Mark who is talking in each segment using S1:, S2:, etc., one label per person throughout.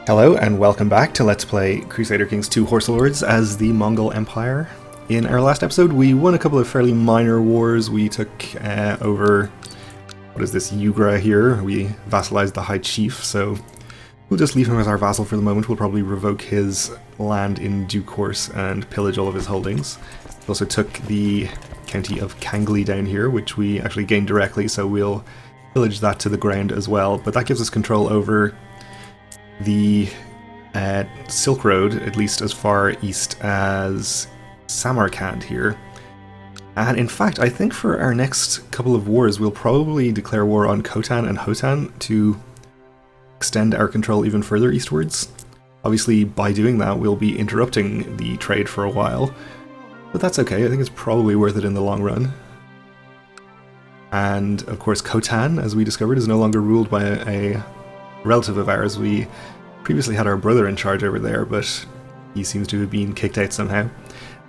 S1: Hello and welcome back to Let's Play Crusader Kings 2 Horse Lords as the Mongol Empire. In our last episode we won a couple of fairly minor wars. We took over, what is this, Yugra here. We vassalized the High Chief, so we'll just leave him as our vassal for the moment. We'll probably revoke his land in due course and pillage all of his holdings. We also took the county of Kangli down here, which we actually gained directly, so we'll pillage that to the ground as well. But that gives us control over the Silk Road, at least as far east as Samarkand here. And in fact, I think for our next couple of wars, we'll probably declare war on Khotan and Hotan to extend our control even further eastwards. Obviously, by doing that, we'll be interrupting the trade for a while, but that's okay. I think it's probably worth it in the long run. And of course, Khotan, as we discovered, is no longer ruled by a relative of ours. We previously had our brother in charge over there, but he seems to have been kicked out somehow.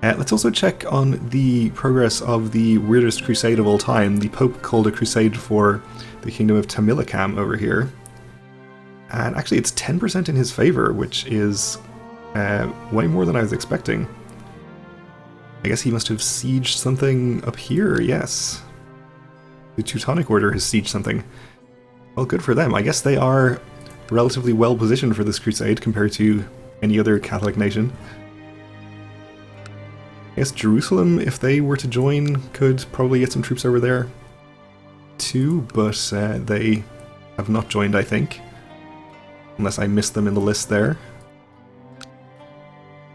S1: Let's also check on the progress of the weirdest crusade of all time. The Pope called a crusade for the kingdom of Tamilakam over here. And actually it's 10% in his favor, which is way more than I was expecting. I guess he must have sieged something up here, yes. The Teutonic Order has sieged something. Well, good for them. I guess they are relatively well positioned for this crusade compared to any other Catholic nation. I guess Jerusalem, if they were to join, could probably get some troops over there too, but they have not joined, I think. Unless I missed them in the list there.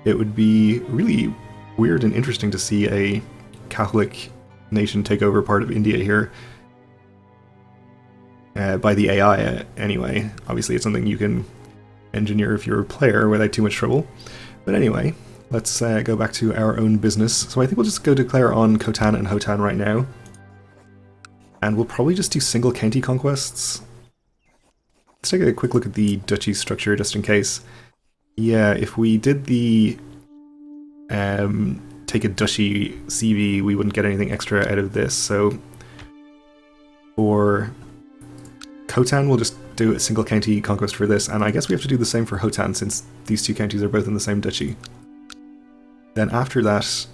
S1: It would be really weird and interesting to see a Catholic nation take over part of India here. By the AI, anyway. Obviously it's something you can engineer if you're a player without too much trouble. But anyway, let's go back to our own business. So I think we'll just go declare on Khotan and Hotan right now. And we'll probably just do single county conquests. Let's take a quick look at the duchy structure just in case. Yeah, if we did the take a duchy CV, we wouldn't get anything extra out of this. So for Khotan, we'll just do a single county conquest for this, and I guess we have to do the same for Hotan since these two counties are both in the same duchy. Then after that,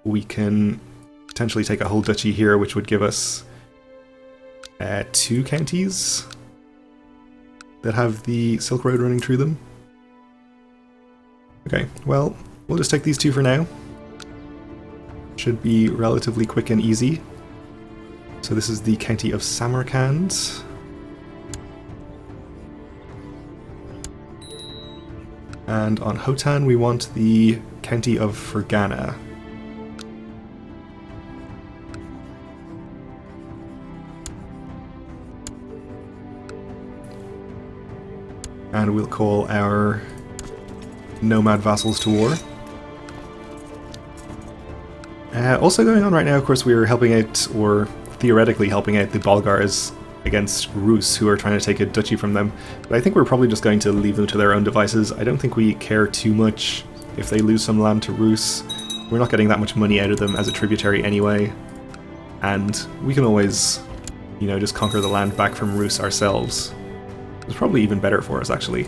S1: we can potentially take a whole duchy here, which would give us two counties that have the Silk Road running through them. Okay, well, we'll just take these two for now. Should be relatively quick and easy. So this is the county of Samarkand. And on Hotan we want the county of Fergana. And we'll call our nomad vassals to war. Also going on right now, of course, we are helping out, or theoretically helping out, the Bulgars against Rus, who are trying to take a duchy from them. But I think we're probably just going to leave them to their own devices. I don't think we care too much if they lose some land to Rus. We're not getting that much money out of them as a tributary anyway. And we can always, you know, just conquer the land back from Rus ourselves. It's probably even better for us, actually.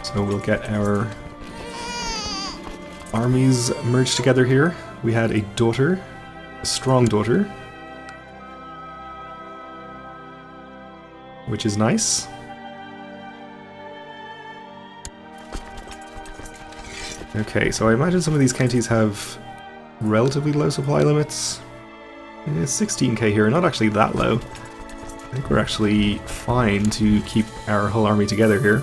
S1: So we'll get our armies merged together here. We had a daughter, a strong daughter, which is nice. Okay, so I imagine some of these counties have relatively low supply limits. 16k here, not actually that low. I think we're actually fine to keep our whole army together here.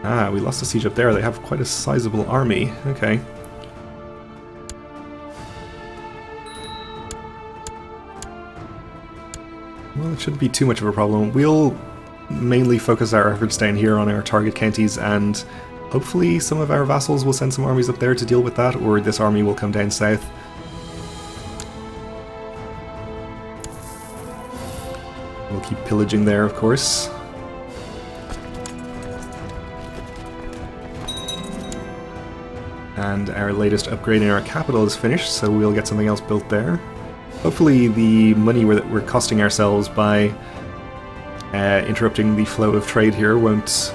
S1: Ah, we lost a siege up there. They have quite a sizable army. Okay. Well, it shouldn't be too much of a problem. We'll mainly focus our efforts down here on our target counties, and hopefully some of our vassals will send some armies up there to deal with that, or this army will come down south. We'll keep pillaging there, of course. And our latest upgrade in our capital is finished, so we'll get something else built there. Hopefully the money we're costing ourselves by interrupting the flow of trade here won't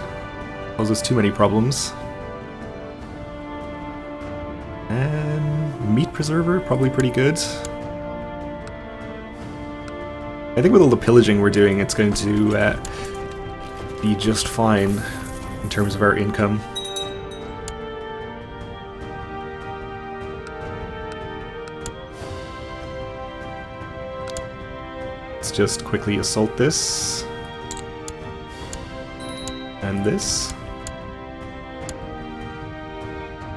S1: cause us too many problems. Meat preserver, probably pretty good. I think with all the pillaging we're doing, it's going to be just fine in terms of our income. Let's just quickly assault this. And this.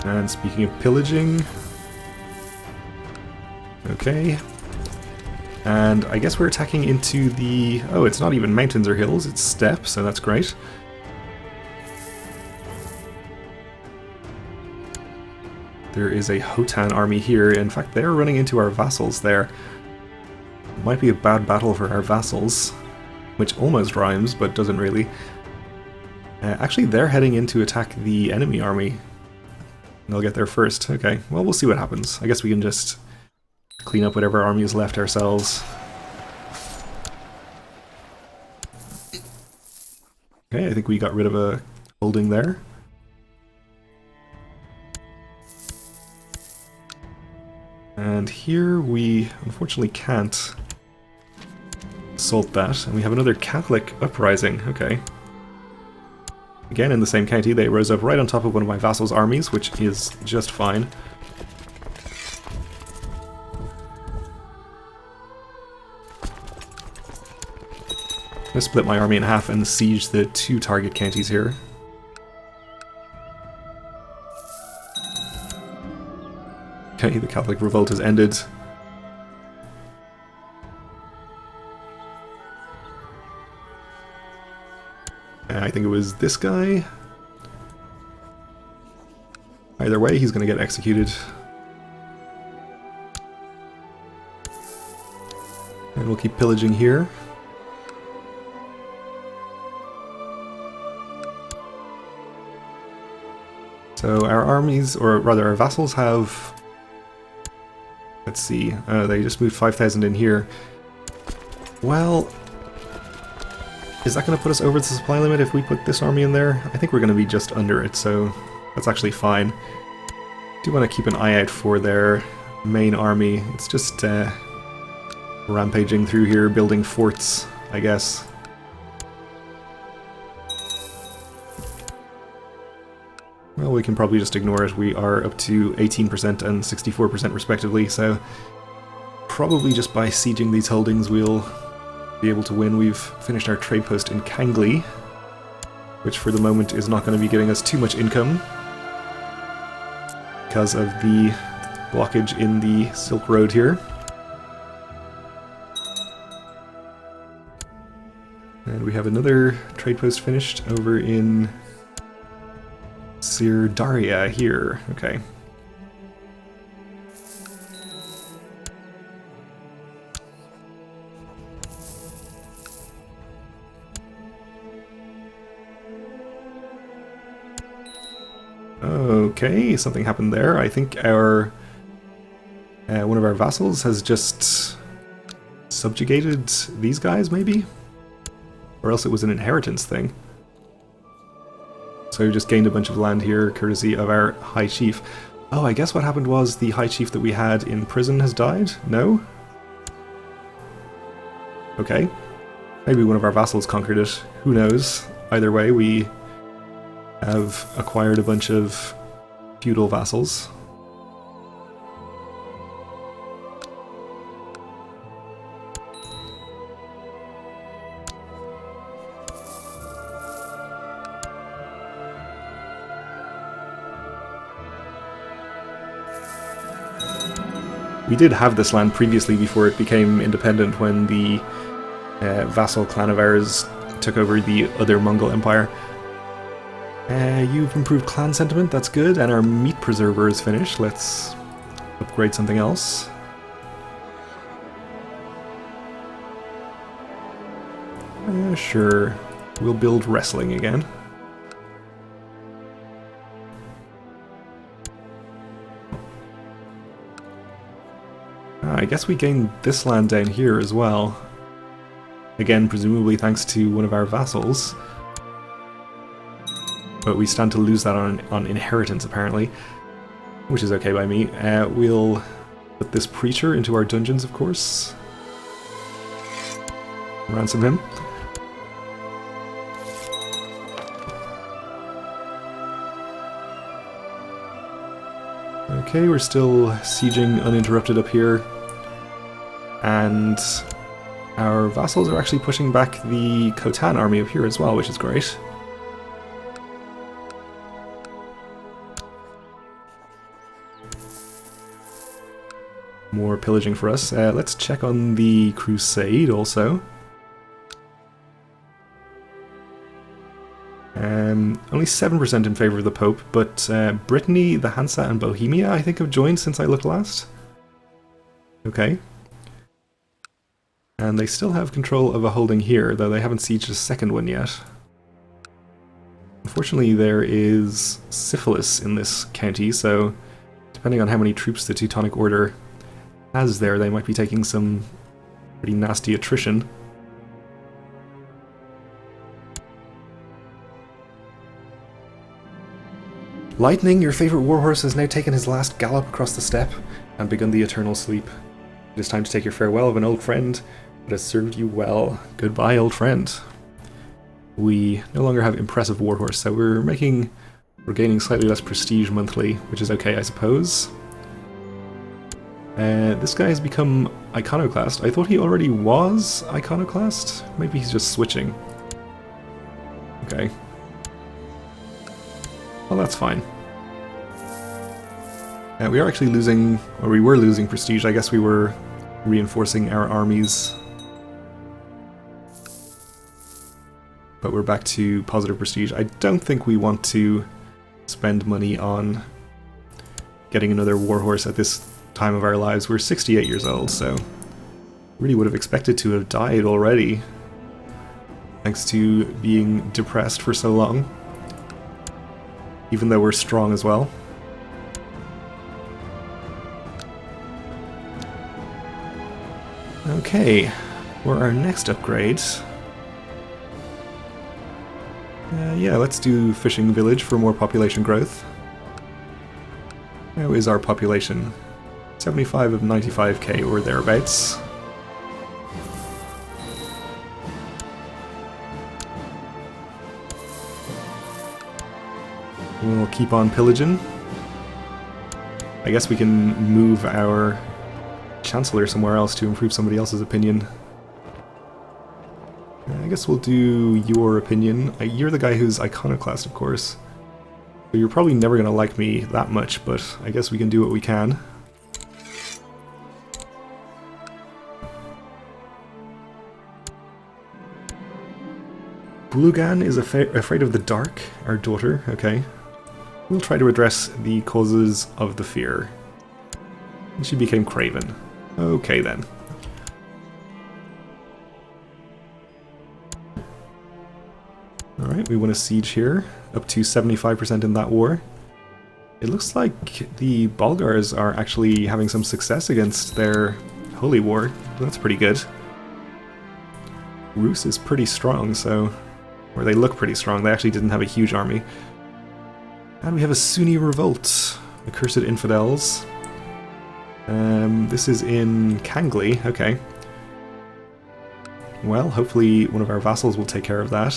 S1: And speaking of pillaging... Okay. And I guess we're attacking into the... Oh, it's not even mountains or hills, it's steppe, so that's great. There is a Hotan army here. In fact, they're running into our vassals there. Might be a bad battle for our vassals, which almost rhymes, but doesn't really. Actually, they're heading in to attack the enemy army. They'll get there first. Okay, well, we'll see what happens. I guess we can just clean up whatever army is left ourselves. Okay, I think we got rid of a holding there. And here we unfortunately can't assault that. And we have another Catholic uprising. Okay. Again, in the same county, they rose up right on top of one of my vassals' armies, which is just fine. I'm going to split my army in half and siege the two target counties here. Okay, the Catholic revolt has ended. I think it was this guy. Either way, he's going to get executed. And we'll keep pillaging here. So our armies, or rather our vassals have... Let's see, they just moved 5,000 in here. Well, is that going to put us over the supply limit if we put this army in there? I think we're going to be just under it, so that's actually fine. Do want to keep an eye out for their main army. It's just rampaging through here, building forts, I guess. Well, we can probably just ignore it. We are up to 18% and 64% respectively, so probably just by sieging these holdings we'll be able to win. We've finished our trade post in Kangli, which for the moment is not going to be giving us too much income because of the blockage in the Silk Road here. And we have another trade post finished over in Sirdaria here. Okay. Okay, something happened there. I think our one of our vassals has just subjugated these guys, maybe? Or else it was an inheritance thing. So we just gained a bunch of land here, courtesy of our High Chief. Oh, I guess what happened was the High Chief that we had in prison has died? No? Okay. Maybe one of our vassals conquered it. Who knows? Either way, we have acquired a bunch of feudal vassals. We did have this land previously before it became independent when the vassal clan of ours took over the other Mongol Empire. You've improved clan sentiment, that's good, and our meat preserver is finished. Let's upgrade something else. Sure, we'll build wrestling again. guess we gained this land down here as well. Again, presumably thanks to one of our vassals. But we stand to lose that on inheritance, apparently. Which is okay by me. We'll put this preacher into our dungeons, of course. Ransom him. Okay, we're still sieging uninterrupted up here. And our vassals are actually pushing back the Khotan army up here as well, which is great. More pillaging for us. Let's check on the Crusade also. Only 7% in favour of the Pope, but Brittany, the Hansa and Bohemia I think have joined since I looked last. Okay. And they still have control of a holding here, though they haven't sieged a second one yet. Unfortunately there is syphilis in this county, so depending on how many troops the Teutonic Order has there, they might be taking some pretty nasty attrition. Lightning, your favourite warhorse, has now taken his last gallop across the steppe and begun the eternal sleep. It is time to take your farewell of an old friend that has served you well. Goodbye, old friend. We no longer have impressive warhorse, so we're gaining slightly less prestige monthly, which is okay, I suppose. This guy has become iconoclast. I thought he already was iconoclast. Maybe he's just switching. Okay. Well, that's fine. We are actually losing, or we were losing prestige. I guess we were reinforcing our armies. But we're back to positive prestige. I don't think we want to spend money on getting another warhorse at this time of our lives. We're 68 years old, so really would have expected to have died already, thanks to being depressed for so long, even though we're strong as well. Okay, for our next upgrade, yeah, let's do fishing village for more population growth. How is our population? 75 of 95k or thereabouts. We'll keep on pillaging. I guess we can move our Chancellor somewhere else to improve somebody else's opinion. I guess we'll do your opinion. You're the guy who's iconoclast, of course. So you're probably never going to like me that much, but I guess we can do what we can. Bulugan is afraid of the dark, our daughter, okay. We'll try to address the causes of the fear. And she became craven. Okay then. Alright, we won a siege here, up to 75% in that war. It looks like the Bulgars are actually having some success against their holy war. That's pretty good. Rus is pretty strong, so... or they look pretty strong. They actually didn't have a huge army. And we have a Sunni revolt. Accursed infidels. This is in Kangli, okay. Well, hopefully one of our vassals will take care of that.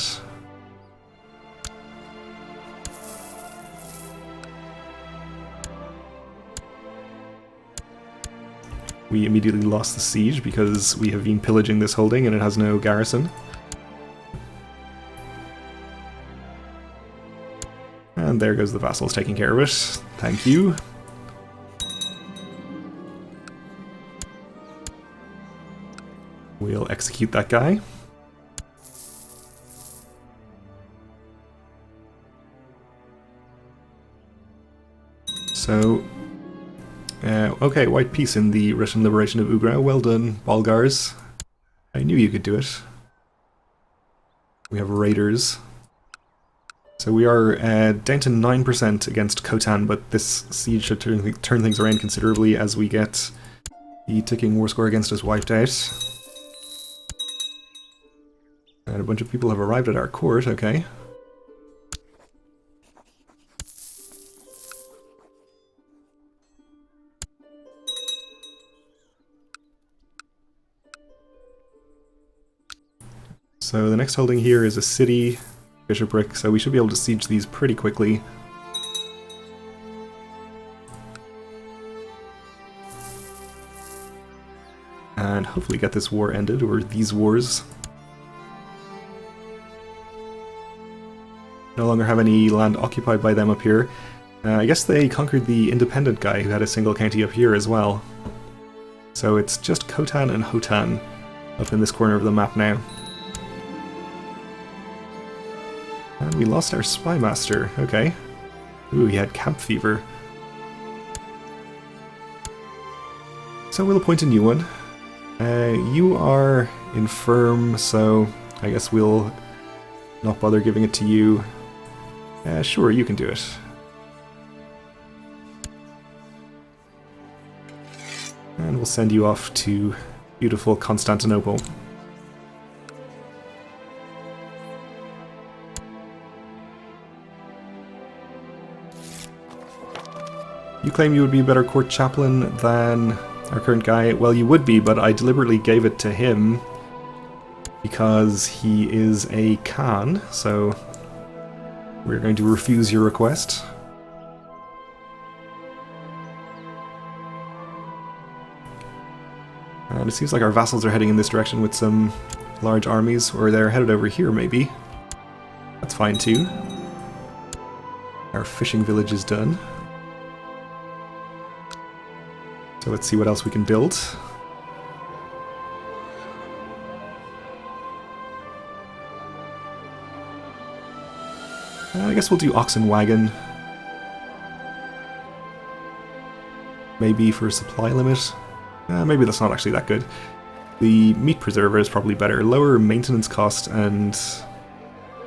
S1: We immediately lost the siege because we have been pillaging this holding and it has no garrison. And there goes the vassals taking care of it. Thank you. We'll execute that guy. So, okay, white peace in the Russian liberation of Ugra. Well done, Bulgars. I knew you could do it. We have raiders. So we are down to 9% against Khotan, but this siege should turn things around considerably as we get The ticking war score against us wiped out. And a bunch of people have arrived at our court, okay. So the next holding here is a city, bishopric, so we should be able to siege these pretty quickly. And hopefully get this war ended, or these wars. No longer have any land occupied by them up here. I guess they conquered the independent guy who had a single county up here as well. So it's just Khotan and Hotan up in this corner of the map now. And we lost our spy master, okay. Ooh, he had camp fever. So we'll appoint a new one. You are infirm, so I guess we'll not bother giving it to you. Sure, you can do it. And we'll send you off to beautiful Constantinople. You claim you would be a better court chaplain than our current guy. Well, you would be, but I deliberately gave it to him because he is a Khan, so we're going to refuse your request. And it seems like our vassals are heading in this direction with some large armies, or they're headed over here maybe. That's fine too. Our fishing village is done. So let's see what else we can build. I guess we'll do oxen wagon. Maybe for a supply limit. Maybe that's not actually that good. The meat preserver is probably better. Lower maintenance cost and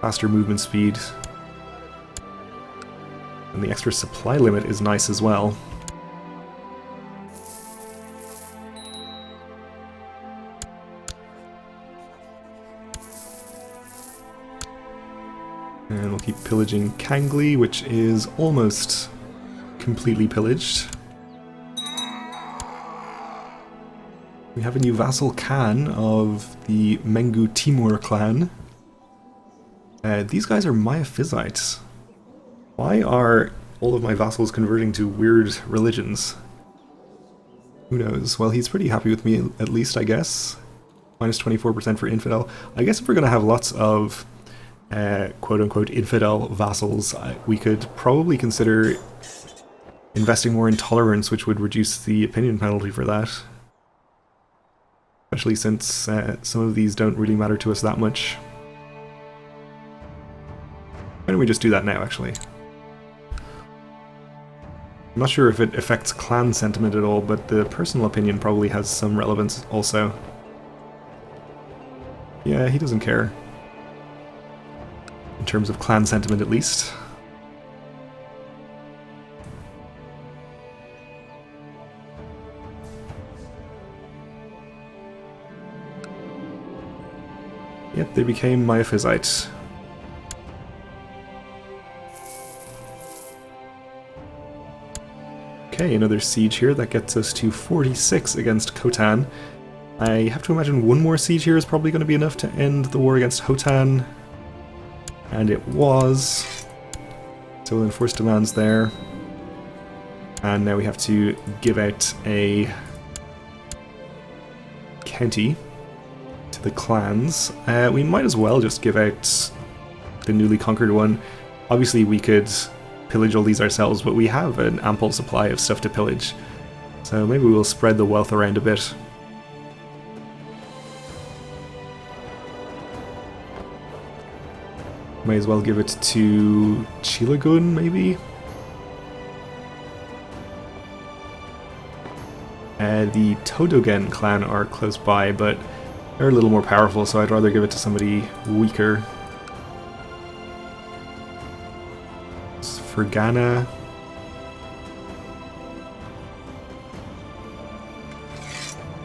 S1: faster movement speed. And the extra supply limit is nice as well. And we'll keep pillaging Kangli, which is almost completely pillaged. We have a new vassal Khan of the Mengu Timur clan. These guys are Miaphysites. Why are all of my vassals converting to weird religions? Who knows? Well, he's pretty happy with me, at least, I guess. Minus 24% for infidel. I guess if we're going to have lots of quote-unquote infidel vassals, we could probably consider investing more in tolerance, which would reduce the opinion penalty for that. Especially since some of these don't really matter to us that much. Why don't we just do that now, actually? I'm not sure if it affects clan sentiment at all, but the personal opinion probably has some relevance also. Yeah, he doesn't care. In terms of clan sentiment, at least. Yep, they became Miaphysites. Okay, another siege here. That gets us to 46 against Khotan. I have to imagine one more siege here is probably going to be enough to end the war against Hotan. And it was. So we'll enforce demands there. And now we have to give out a county to the clans. We might as well just give out the newly conquered one. Obviously we could pillage all these ourselves, but we have an ample supply of stuff to pillage. So maybe we'll spread the wealth around a bit. May as well give it to Chilagun, maybe? The Todogen clan are close by, but they're a little more powerful, so I'd rather give it to somebody weaker. Fergana.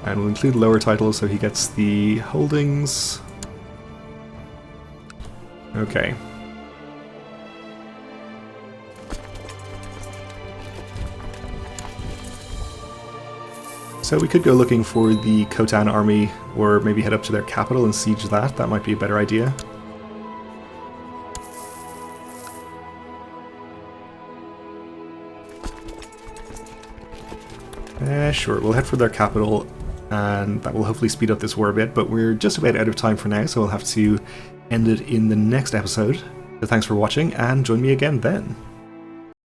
S1: And we'll include lower title so he gets the holdings. Okay. So we could go looking for the Khotan army, or maybe head up to their capital and siege that. That might be a better idea. Sure, we'll head for their capital, and that will hopefully speed up this war a bit, but we're just about out of time for now, so we'll have to end it in the next episode. So thanks for watching, and join me again then.